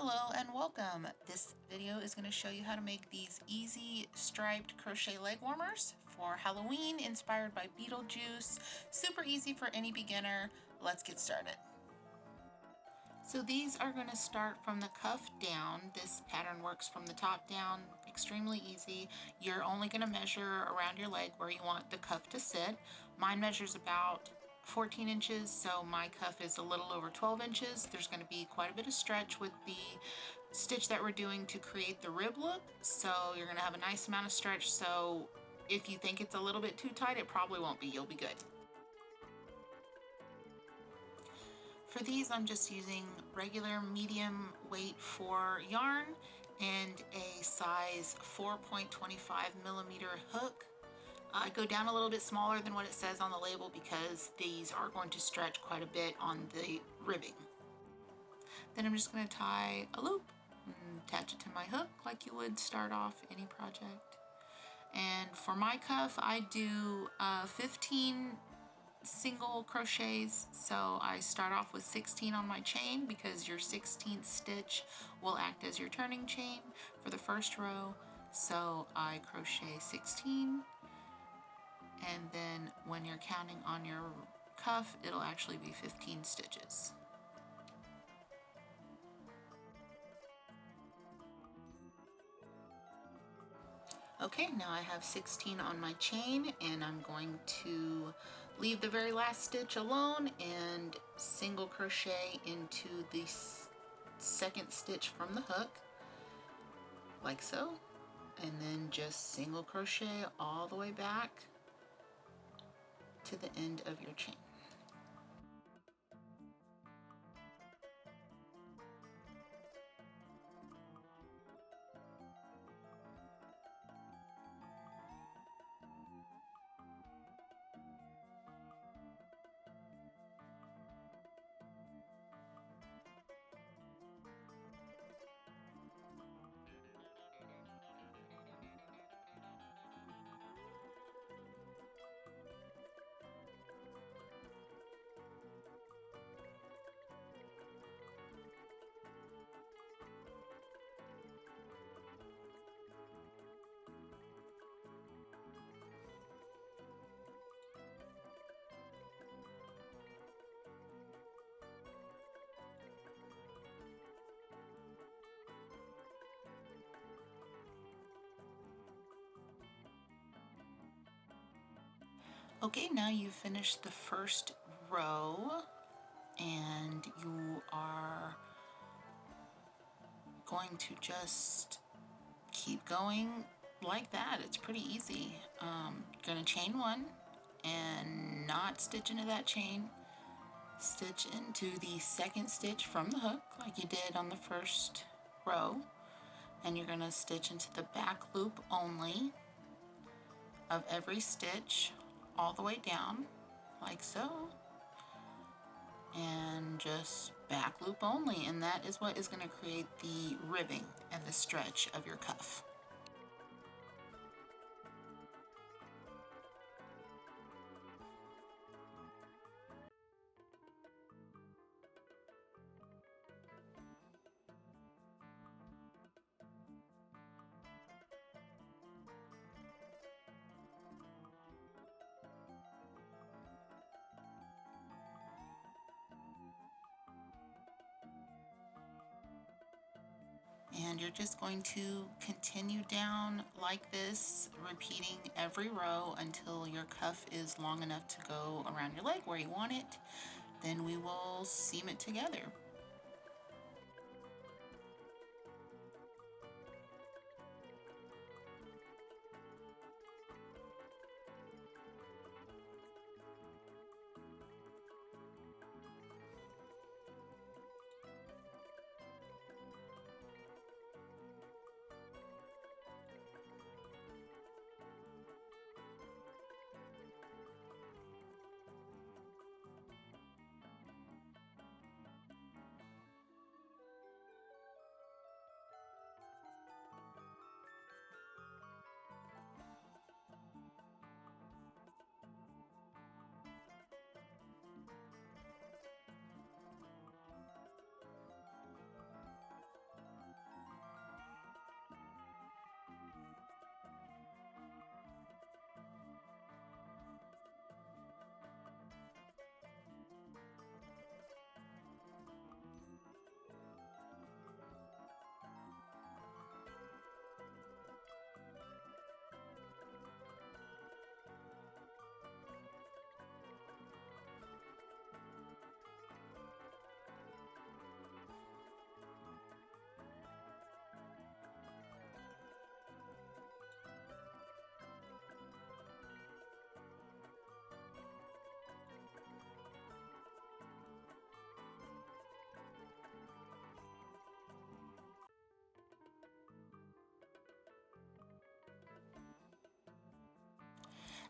Hello and welcome. This video is going to show you how to make these easy striped crochet leg warmers for Halloween, inspired by Beetlejuice. Super easy for any beginner. Let's get started. So these are going to start from the cuff down. This pattern works from the top down, extremely easy. You're only going to measure around your leg where you want the cuff to sit. Mine measures about 14 inches, so my cuff is a little over 12 inches. There's going to be quite a bit of stretch with the stitch that we're doing to create the rib look, so you're going to have a nice amount of stretch. So if you think it's a little bit too tight, it probably won't be. You'll be good. For these, I'm just using regular medium weight 4 yarn and a size 4.25 millimeter hook. I go down a little bit smaller than what it says on the label because these are going to stretch quite a bit on the ribbing. Then I'm just going to tie a loop and attach it to my hook like you would start off any project. And for my cuff, I do 15 single crochets, so I start off with 16 on my chain because your 16th stitch will act as your turning chain for the first row. So I crochet 16. And then when you're counting on your cuff, it'll actually be 15 stitches. Okay, now I have 16 on my chain, and I'm going to leave the very last stitch alone and single crochet into the second stitch from the hook, like so, and then just single crochet all the way back to the end of your chain. Okay, now you've finished the first row and you are going to just keep going like that. It's pretty easy. You're going to chain one and not stitch into that chain. Stitch into the second stitch from the hook like you did on the first row, and you're going to stitch into the back loop only of every stitch all the way down like so, and just back loop only, and that is what is going to create the ribbing and the stretch of your cuff. And you're just going to continue down like this, repeating every row until your cuff is long enough to go around your leg where you want it. Then we will seam it together.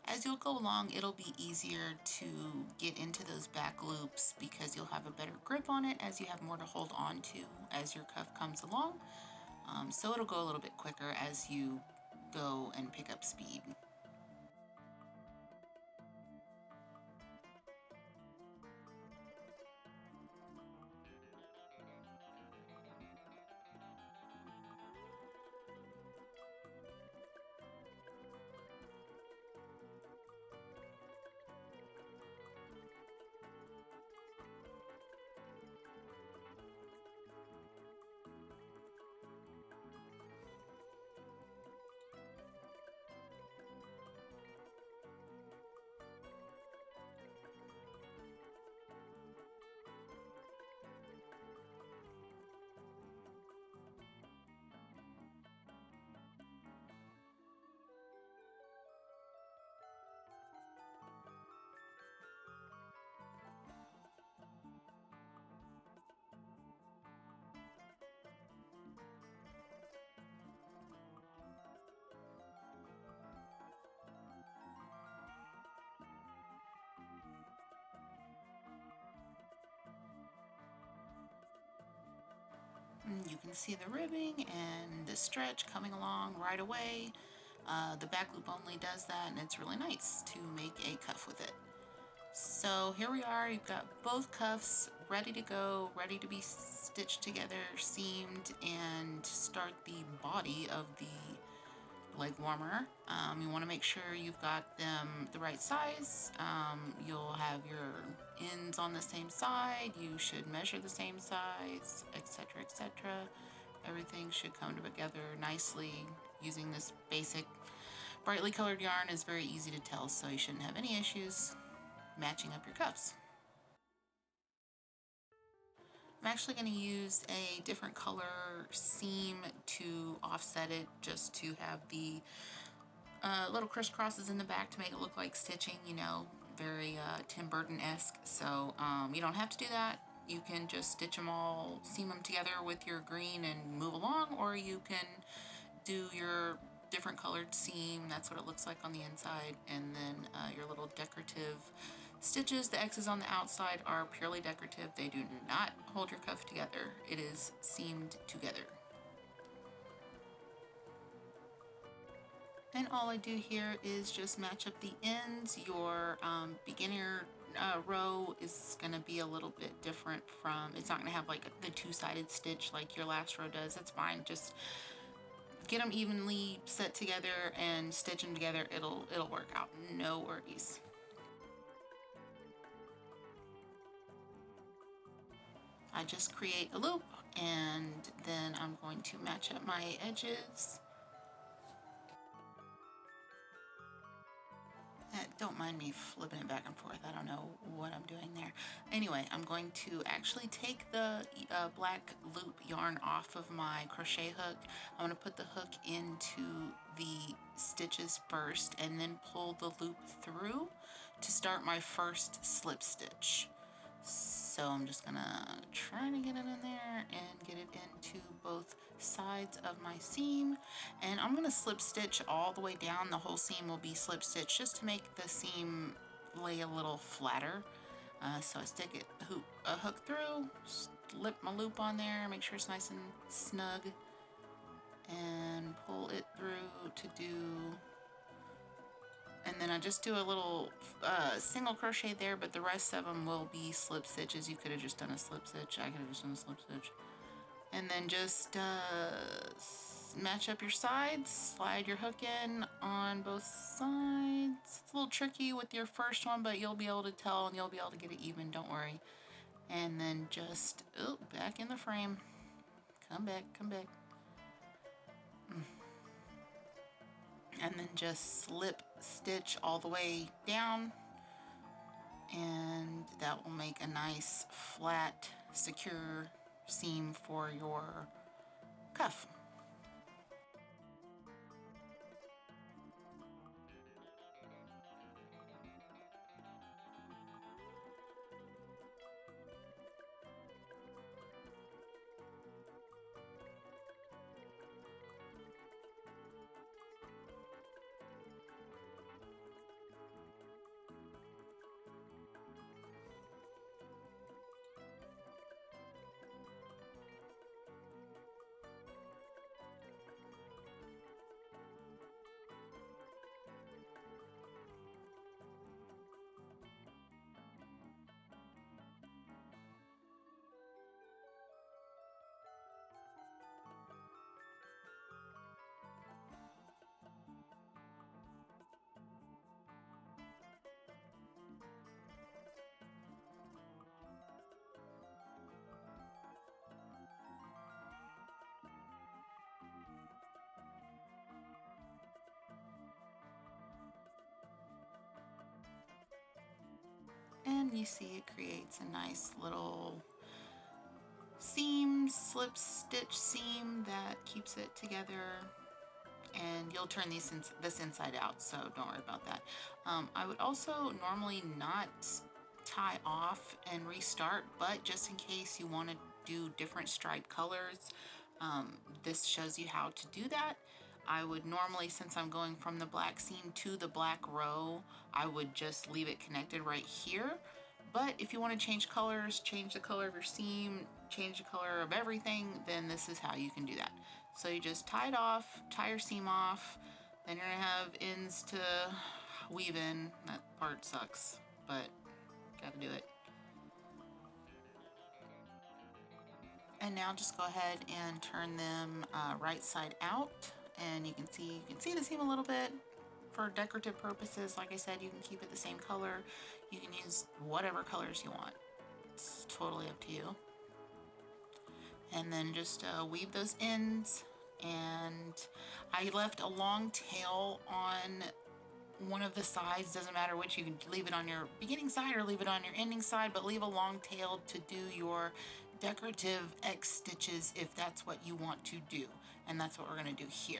As you'll go along, it'll be easier to get into those back loops because you'll have a better grip on it as you have more to hold on to as your cuff comes along. So it'll go a little bit quicker as you go and pick up speed. You can see the ribbing and the stretch coming along right away. The back loop only does that, and it's really nice to make a cuff with it. So here we are, you've got both cuffs ready to go, ready to be stitched together, seamed, and start the body of the leg warmer. You want to make sure you've got them the right size. You'll have your ends on the same side, you should measure the same size, etc., etc. Everything should come together nicely. Using this basic brightly colored yarn is very easy to tell, so you shouldn't have any issues matching up your cuffs. I'm actually going to use a different color seam to offset it, just to have the little crisscrosses in the back to make it look like stitching, you know, very Tim Burton-esque. So you don't have to do that. You can just stitch them all, seam them together with your green and move along, or you can do your different colored seam. That's what it looks like on the inside, and then your little decorative stitches. The X's on the outside are purely decorative. They do not hold your cuff together. It is seamed together. And all I do here is just match up the ends. Your beginner row is going to be a little bit different from, it's not going to have like the two-sided stitch like your last row does. That's fine. Just get them evenly set together and stitch them together. It'll work out. No worries. I just create a loop, and then I'm going to match up my edges. Don't mind me flipping it back and forth. I don't know what I'm doing there. Anyway, I'm going to actually take the black loop yarn off of my crochet hook. I'm going to put the hook into the stitches first and then pull the loop through to start my first slip stitch. So I'm just gonna try to get it in there and get it into both sides of my seam. And I'm gonna slip stitch all the way down. The whole seam will be slip stitch just to make the seam lay a little flatter. So I stick it a hook through, slip my loop on there, make sure it's nice and snug, and pull it through to do. And then I just do a little single crochet there, but the rest of them will be slip stitches. You could have just done a slip stitch. I could have just done a slip stitch. And then just match up your sides, slide your hook in on both sides. It's a little tricky with your first one, but you'll be able to tell and you'll be able to get it even, don't worry. And then just, oh, back in the frame. Come back, come back. And then just slip stitch all the way down, and that will make a nice flat secure seam for your cuff. you see it creates a nice little seam, slip stitch seam that keeps it together. And you'll turn this inside out, so don't worry about that. I would also normally not tie off and restart, but just in case you want to do different stripe colors, this shows you how to do that. I would normally, since I'm going from the black seam to the black row, I would just leave it connected right here. But if you want to change colors, change the color of your seam, change the color of everything, then this is how you can do that. So you just tie it off, tie your seam off, then you're gonna have ends to weave in. That part sucks, but gotta do it. And now just go ahead and turn them right side out, and you can see the seam a little bit. For decorative purposes, like I said, you can keep it the same color. You can use whatever colors you want. It's totally up to you. And then just weave those ends. And I left a long tail on one of the sides, doesn't matter which, you can leave it on your beginning side or leave it on your ending side, but leave a long tail to do your decorative X stitches if that's what you want to do. And that's what we're going to do here.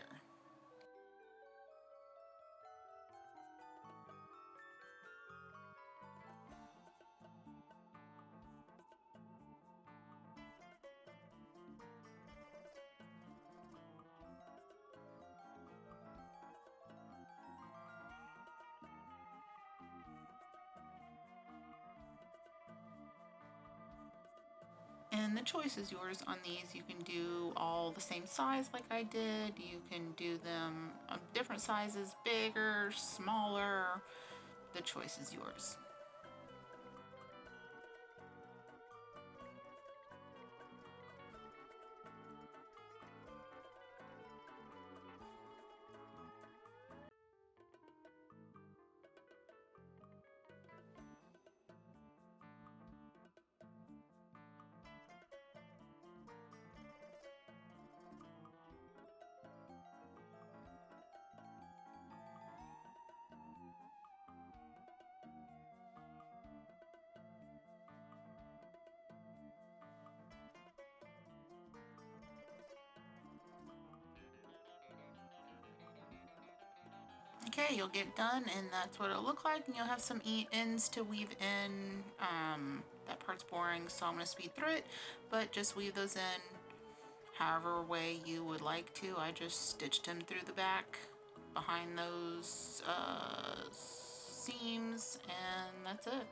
And the choice is yours on these. You can do all the same size like I did. You can do them on different sizes, bigger, smaller. The choice is yours. Okay, you'll get done, and that's what it'll look like, and you'll have some ends to weave in. That part's boring, so I'm going to speed through it, but just weave those in however way you would like to. I just stitched them through the back behind those seams, and that's it.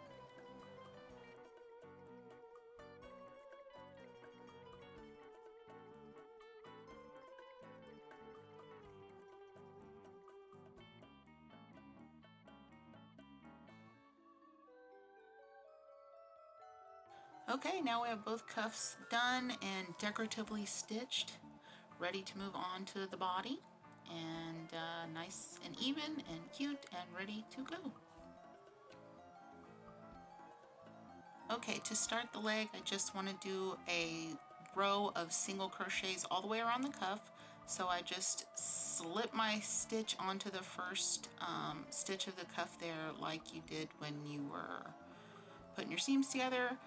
Okay, now we have both cuffs done and decoratively stitched, ready to move on to the body, and nice and even and cute and ready to go. Okay, to start the leg, I just want to do a row of single crochets all the way around the cuff. So I just slip my stitch onto the first stitch of the cuff there, like you did when you were putting your seams together.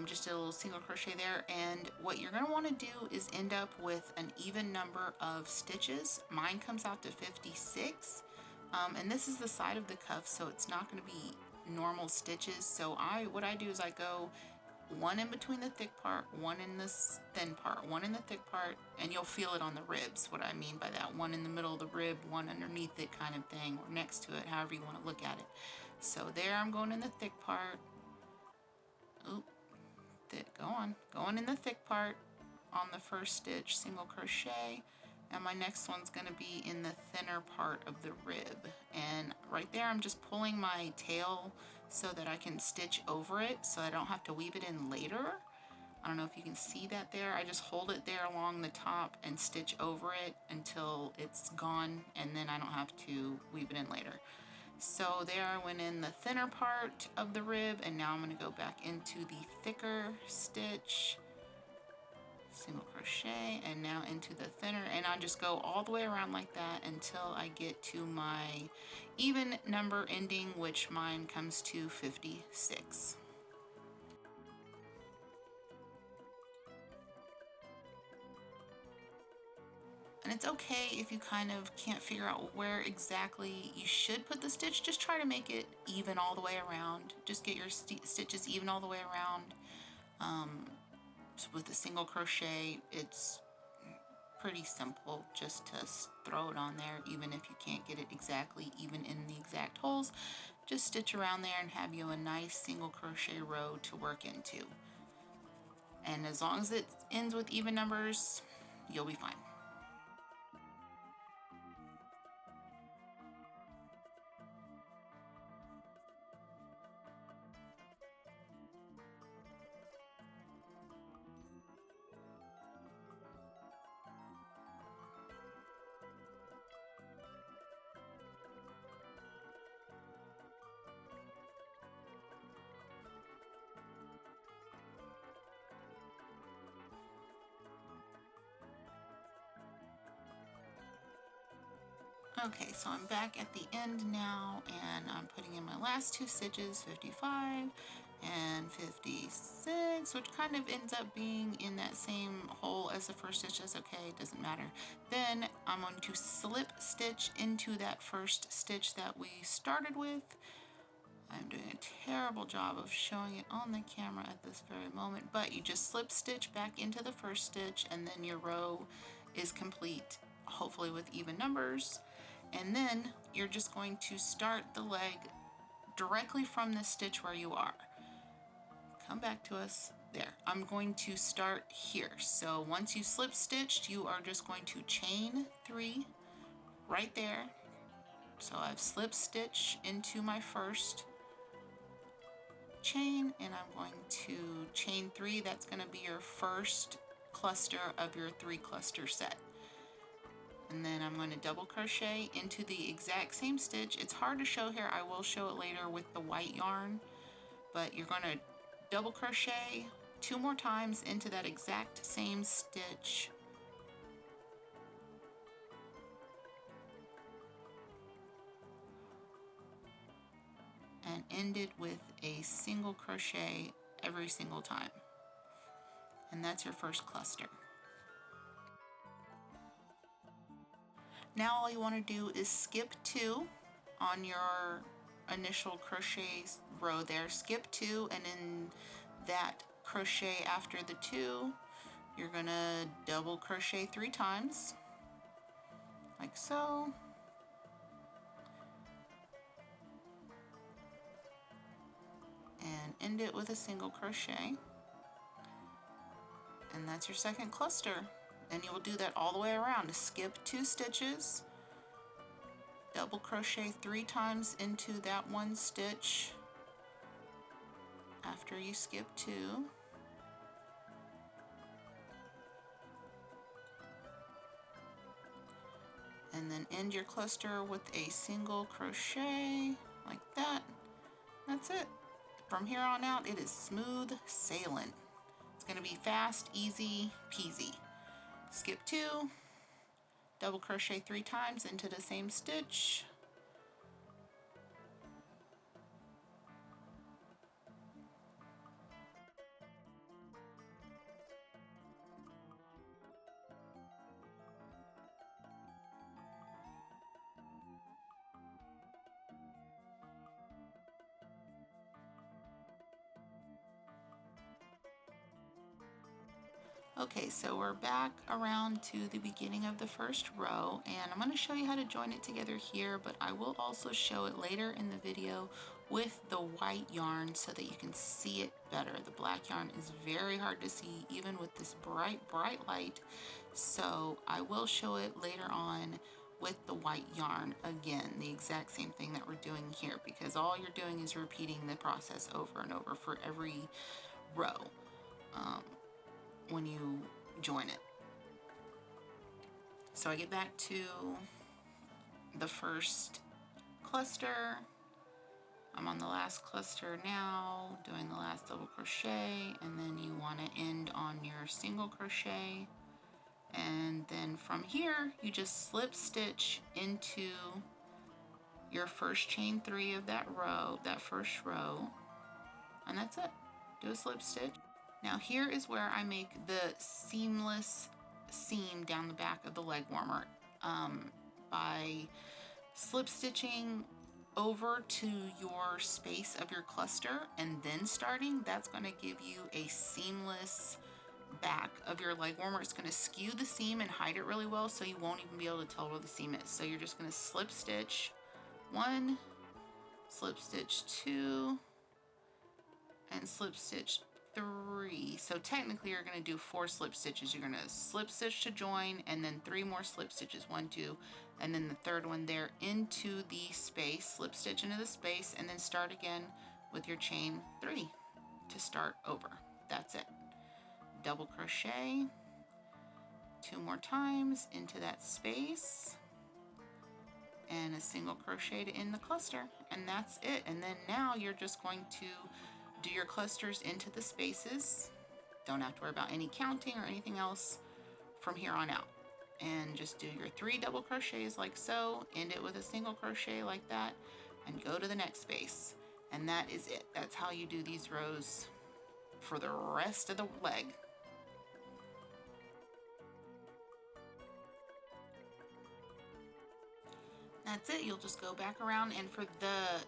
Just a little single crochet there, and what you're going to want to do is end up with an even number of stitches. Mine comes out to 56, and this is the side of the cuff, so it's not going to be normal stitches. So what I do is I go one in between the thick part, one in this thin part, one in the thick part, and you'll feel it on the ribs, what I mean by that. One in the middle of the rib, one underneath it kind of thing, or next to it, however you want to look at it. So there I'm going in the thick part. Oop. Going in the thick part on the first stitch, single crochet, and my next one's going to be in the thinner part of the rib, and right there I'm just pulling my tail so that I can stitch over it so I don't have to weave it in later. I don't know if you can see that there. I just hold it there along the top and stitch over it until it's gone, and then I don't have to weave it in later. So there I went in the thinner part of the rib, and now I'm going to go back into the thicker stitch. single crochet, and now into the thinner, and I just go all the way around like that until I get to my even number ending, which mine comes to 56. And it's okay if you kind of can't figure out where exactly you should put the stitch. Just try to make it even all the way around. Just get your stitches even all the way around. So with a single crochet, it's pretty simple just to throw it on there, even if you can't get it exactly even in the exact holes. Just stitch around there and have you a nice single crochet row to work into. And as long as it ends with even numbers, you'll be fine. Okay, so I'm back at the end now, and I'm putting in my last two stitches, 55 and 56, which kind of ends up being in that same hole as the first stitch. That's okay, it doesn't matter. Then I'm going to slip stitch into that first stitch that we started with. I'm doing a terrible job of showing it on the camera at this very moment, but you just slip stitch back into the first stitch, and then your row is complete, hopefully with even numbers. And then you're just going to start the leg directly from the stitch where you are. Come back to us. There. I'm going to start here. So once you slip stitched, you are just going to chain 3 right there. So I've slip stitched into my first chain, and I'm going to chain 3. That's going to be your first cluster of your 3 cluster set. And then I'm going to double crochet into the exact same stitch. It's hard to show here. I will show it later with the white yarn, but you're going to double crochet 2 more times into that exact same stitch. And end it with a single crochet every single time. And that's your first cluster. Now all you want to do is skip 2 on your initial crochet row there. Skip 2, and in that crochet after the 2, you're going to double crochet 3 times, like so. And end it with a single crochet. And that's your second cluster. And you will do that all the way around. Skip 2 stitches, double crochet 3 times into that one stitch after you skip 2, and then end your cluster with a single crochet like that. That's it. From here on out, it is smooth sailing. It's going to be fast, easy peasy. Skip 2, double crochet 3 times into the same stitch, Okay, so we're back around to the beginning of the first row, and I'm going to show you how to join it together here, but I will also show it later in the video with the white yarn so that you can see it better. The black yarn is very hard to see even with this bright light, so I will show it later on with the white yarn again, the exact same thing that we're doing here, because all you're doing is repeating the process over and over for every row when you join it. So I get back to the first cluster, I'm on the last cluster now, doing the last double crochet, and then you want to end on your single crochet. And then from here, you just slip stitch into your first chain 3 of that row, that first row, and that's it. Do a slip stitch. Now here is where I make the seamless seam down the back of the leg warmer by slip stitching over to your space of your cluster and then starting. That's going to give you a seamless back of your leg warmer. It's going to skew the seam and hide it really well, so you won't even be able to tell where the seam is. So you're just going to slip stitch 1, slip stitch 2, and slip stitch 3. So technically you're going to do 4 slip stitches. You're going to slip stitch to join, and then 3 more slip stitches, 1, 2, and then the third one there into the space, slip stitch into the space, and then start again with your chain 3 to start over. That's it. Double crochet 2 more times into that space, and a single crochet to end the cluster, and that's it. And then now you're just going to do your clusters into the spaces. Don't have to worry about any counting or anything else from here on out. And just do your 3 double crochets like so, end it with a single crochet like that, and go to the next space. And that is it. That's how you do these rows for the rest of the leg. That's it. You'll just go back around, and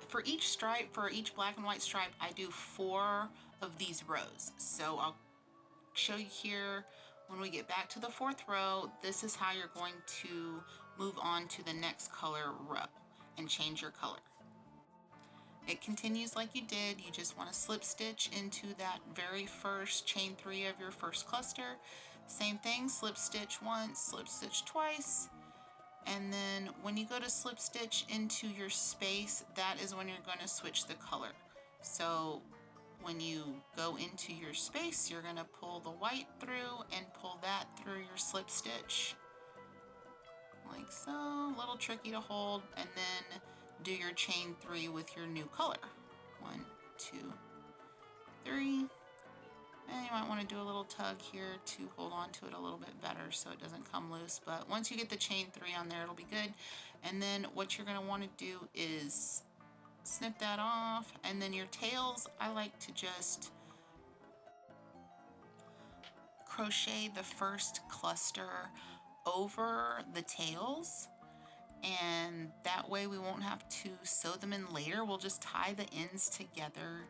for each stripe, for each black and white stripe, I do 4 of these rows. So I'll show you here when we get back to the 4th row. This is how you're going to move on to the next color row and change your color. It continues like you did. You just want to slip stitch into that very first chain 3 of your first cluster. Same thing, slip stitch once, slip stitch twice. And then when you go to slip stitch into your space, that is when you're going to switch the color. So when you go into your space, you're going to pull the white through and pull that through your slip stitch like so. A little tricky to hold, and then do your chain 3 with your new color. 1, 2, 3. And you might want to do a little tug here to hold on to it a little bit better so it doesn't come loose. But once you get the chain 3 on there, it'll be good. And then what you're going to want to do is snip that off. And then your tails, I like to just crochet the first cluster over the tails. And that way we won't have to sew them in later. We'll just tie the ends together,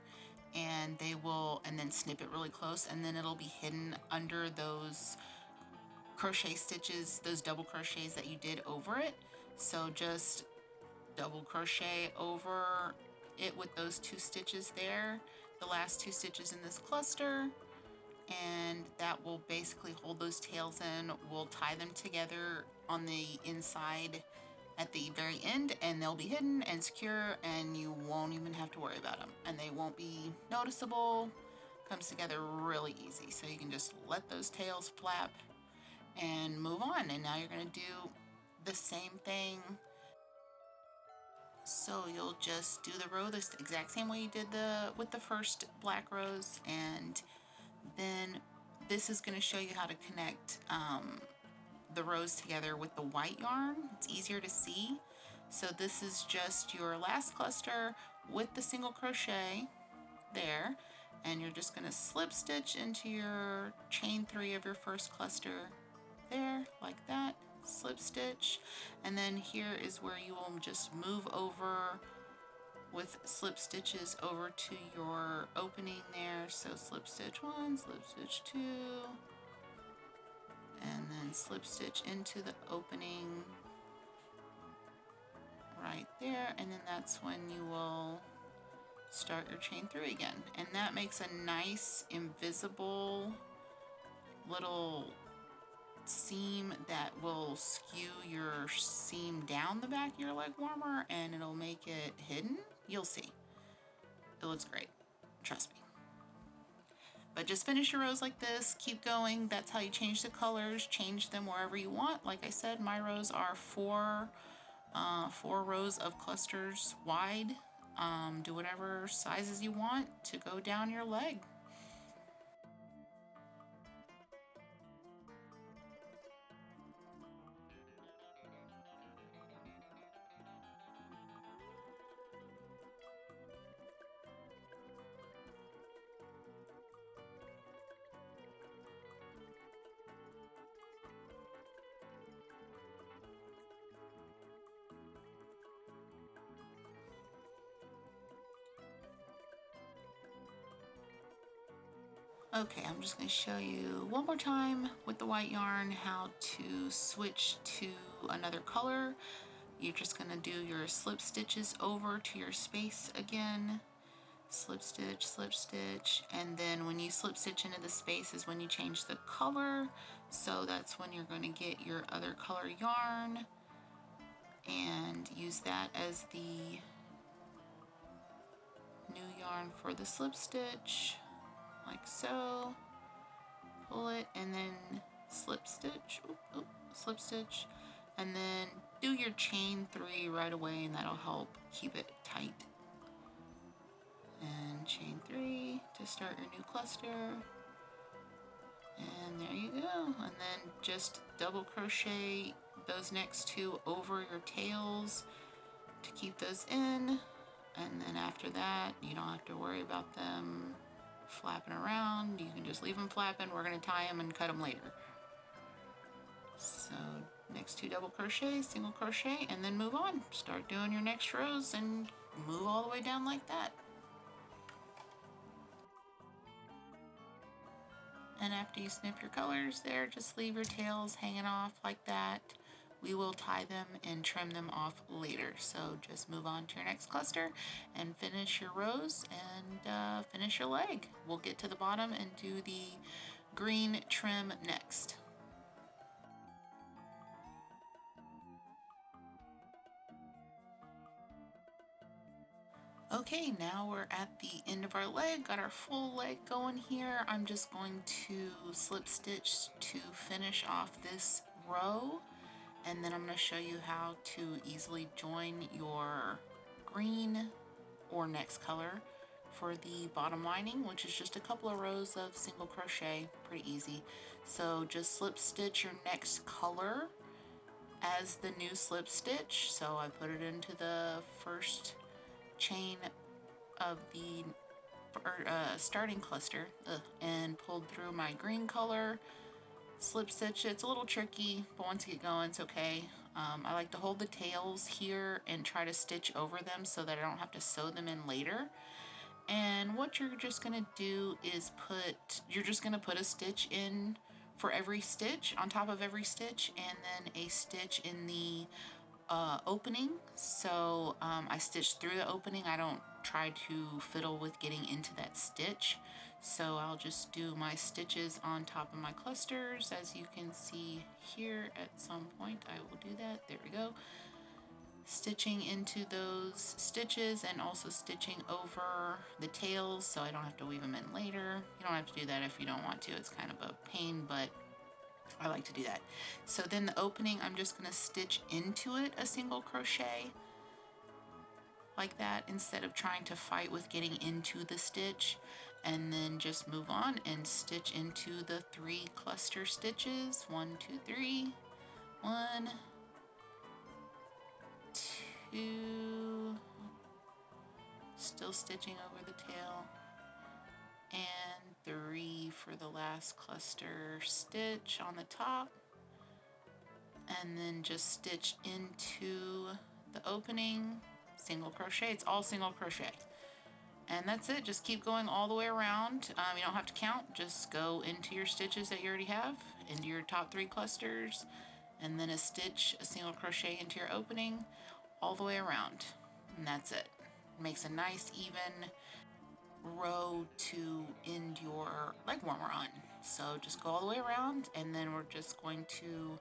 and they will, and then snip it really close, and then it'll be hidden under those crochet stitches, those double crochets that you did over it. So just double crochet over it with those 2 stitches there, the last 2 stitches in this cluster, and that will basically hold those tails in. We'll tie them together on the inside at the very end, and they'll be hidden and secure, and you won't even have to worry about them, and they won't be noticeable. Comes together really easy. So you can just let those tails flap and move on. And now you're going to do the same thing. So you'll just do the row the exact same way you did with the first black rows, and then this is going to show you how to connect the rows together with the white yarn. It's easier to see. So this is just your last cluster with the single crochet there, and you're just going to slip stitch into your chain 3 of your first cluster there like that, slip stitch, and then here is where you will just move over with slip stitches over to your opening there. So slip stitch 1, slip stitch 2, and then slip stitch into the opening right there, and then that's when you will start your chain 3 again. And that makes a nice invisible little seam that will skew your seam down the back of your leg warmer, and it'll make it hidden. You'll see. It looks great. Trust me. But just finish your rows like this, keep going. That's how you change the colors, change them wherever you want. Like I said, my rows are 4 rows of clusters wide. Do whatever sizes you want to go down your leg. Okay, I'm just going to show you one more time with the white yarn how to switch to another color. You're just going to do your slip stitches over to your space again. Slip stitch, and then when you slip stitch into the space is when you change the color. So that's when you're going to get your other color yarn and use that as the new yarn for the slip stitch, like so. Pull it and then slip stitch, slip stitch, and then do your chain 3 right away, and that'll help keep it tight. And chain 3 to start your new cluster, and there you go. And then just double crochet those next 2 over your tails to keep those in, and then after that you don't have to worry about them flapping around. You can just leave them flapping. We're going to tie them and cut them later. So next 2 double crochet, single crochet, and then move on. Start doing your next rows and move all the way down like that. And after you snip your colors there, just leave your tails hanging off like that. We will tie them and trim them off later. So just move on to your next cluster and finish your rows and finish your leg. We'll get to the bottom and do the green trim next. Okay, now we're at the end of our leg, got our full leg going here. I'm just going to slip stitch to finish off this row, and then I'm going to show you how to easily join your green or next color for the bottom lining, which is just a couple of rows of single crochet, pretty easy. So just slip stitch your next color as the new slip stitch. So I put it into the first chain of the starting cluster and pulled through my green color, slip stitch. It's a little tricky, but once you get going, it's okay. I like to hold the tails here and try to stitch over them so that I don't have to sew them in later. And what you're just gonna do is you're just gonna put a stitch in for every stitch, on top of every stitch, and then a stitch in the opening. So I stitch through the opening. I don't try to fiddle with getting into that stitch. So I'll just do my stitches on top of my clusters. As you can see here, at some point I will do that. There we go. Stitching into those stitches and also stitching over the tails so I don't have to weave them in later. You don't have to do that if you don't want to. It's kind of a pain, but I like to do that. So then the opening, I'm just going to stitch into it a single crochet like that instead of trying to fight with getting into the stitch, and then just move on and stitch into the 3 cluster stitches. 1, 2, 3. 1, 2, still stitching over the tail, and 3 for the last cluster stitch on the top, and then just stitch into the opening, single crochet. It's all single crochet, and that's it. Just keep going all the way around. You don't have to count, just go into your stitches that you already have, into your top 3 clusters, and then a stitch, a single crochet into your opening, all the way around, and that's it. Makes a nice even row to end your leg warmer on. So just go all the way around, and then we're just going to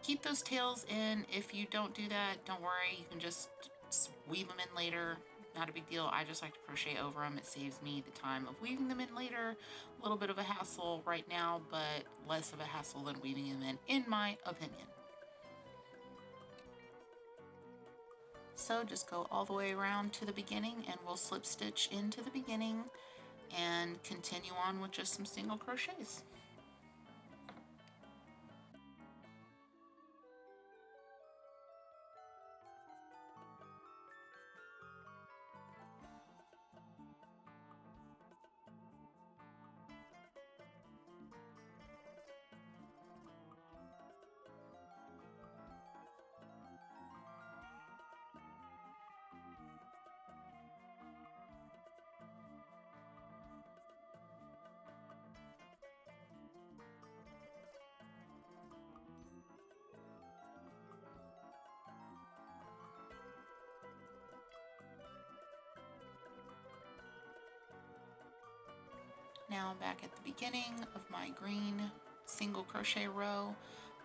keep those tails in. If you don't do that, don't worry, you can just weave them in later. Not a big deal. I just like to crochet over them. It saves me the time of weaving them in later. A little bit of a hassle right now, but less of a hassle than weaving them in my opinion. So just go all the way around to the beginning and we'll slip stitch into the beginning and continue on with just some single crochets. Now I'm back at the beginning of my green single crochet row.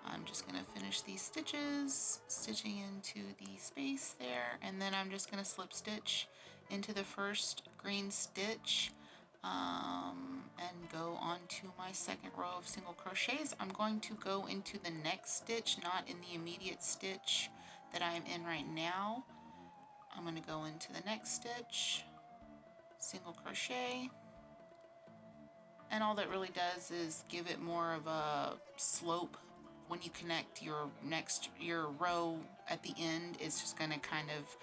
I'm just going to finish these stitches, stitching into the space there, and then I'm just going to slip stitch into the first green stitch and go on to my second row of single crochets. I'm going to go into the next stitch, not in the immediate stitch that I'm in right now. I'm going to go into the next stitch, single crochet, and all that really does is give it more of a slope. When you connect your row at the end, it's just going to kind of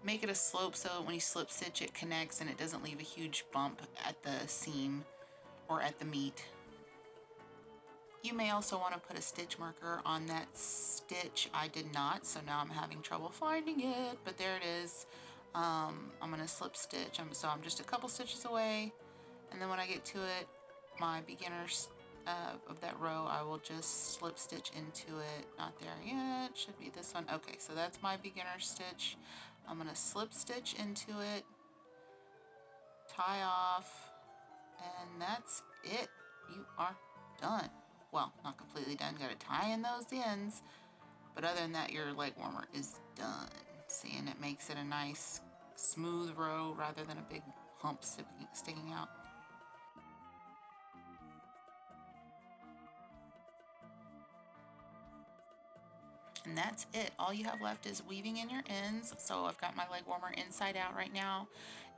make it a slope so when you slip stitch it connects and it doesn't leave a huge bump at the seam or at the meat. You may also want to put a stitch marker on that stitch. I did not, so now I'm having trouble finding it, but there it is. I'm going to slip stitch, so I'm just a couple stitches away, and then when I get to it, my beginners of that row, I will just slip stitch into it. Not there yet, should be this one. Okay, so that's my beginner stitch. I'm going to slip stitch into it, tie off, and that's it. You are done. Well, not completely done, got to tie in those ends, but other than that, your leg warmer is done. See, and it makes it a nice smooth row rather than a big hump sticking out. And that's it. All you have left is weaving in your ends. So I've got my leg warmer inside out right now.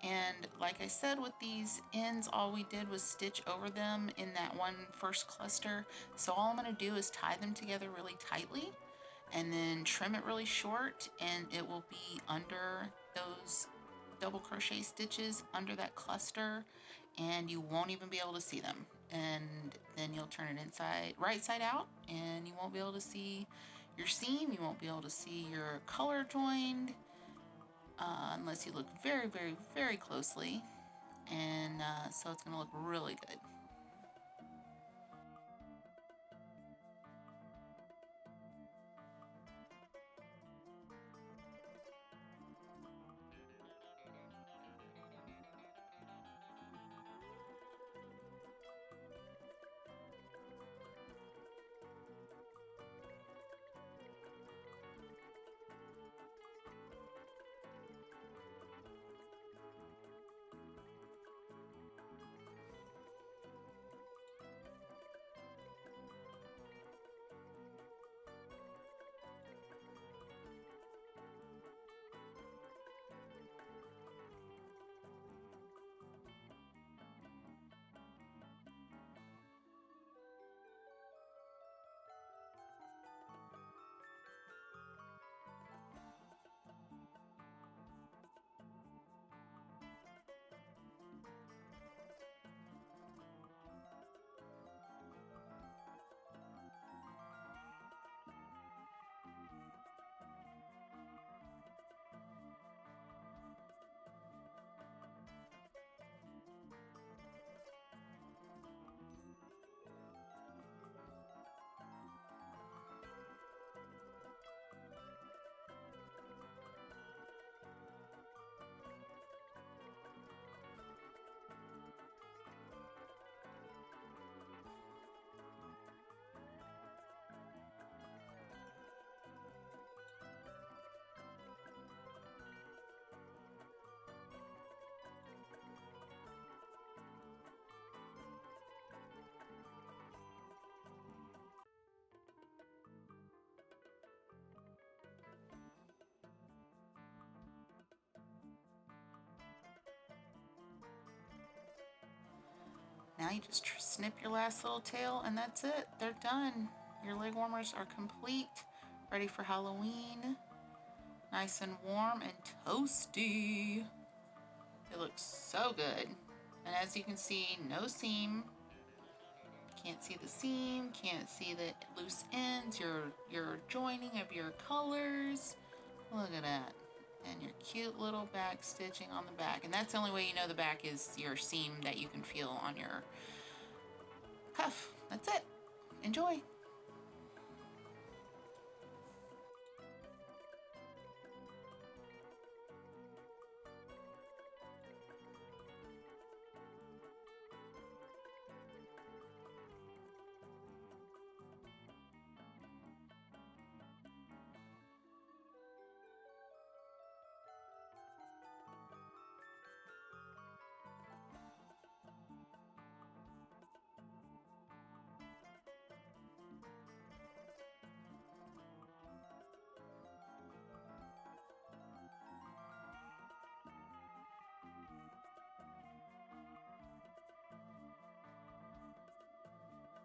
And like I said, with these ends, all we did was stitch over them in that one first cluster. So all I'm going to do is tie them together really tightly and then trim it really short, and it will be under those double crochet stitches under that cluster, and you won't even be able to see them. And then you'll turn it right side out, and you won't be able to see your seam. You won't be able to see your color joined unless you look very, very, very closely. And so it's going to look really good. Now you just snip your last little tail and that's it. They're done. Your leg warmers are complete, ready for Halloween. Nice and warm and toasty. They look so good. And as you can see, no seam. Can't see the seam, can't see the loose ends, your joining of your colors. Look at that. And your cute little back stitching on the back. And that's the only way you know the back is your seam that you can feel on your cuff. That's it. Enjoy.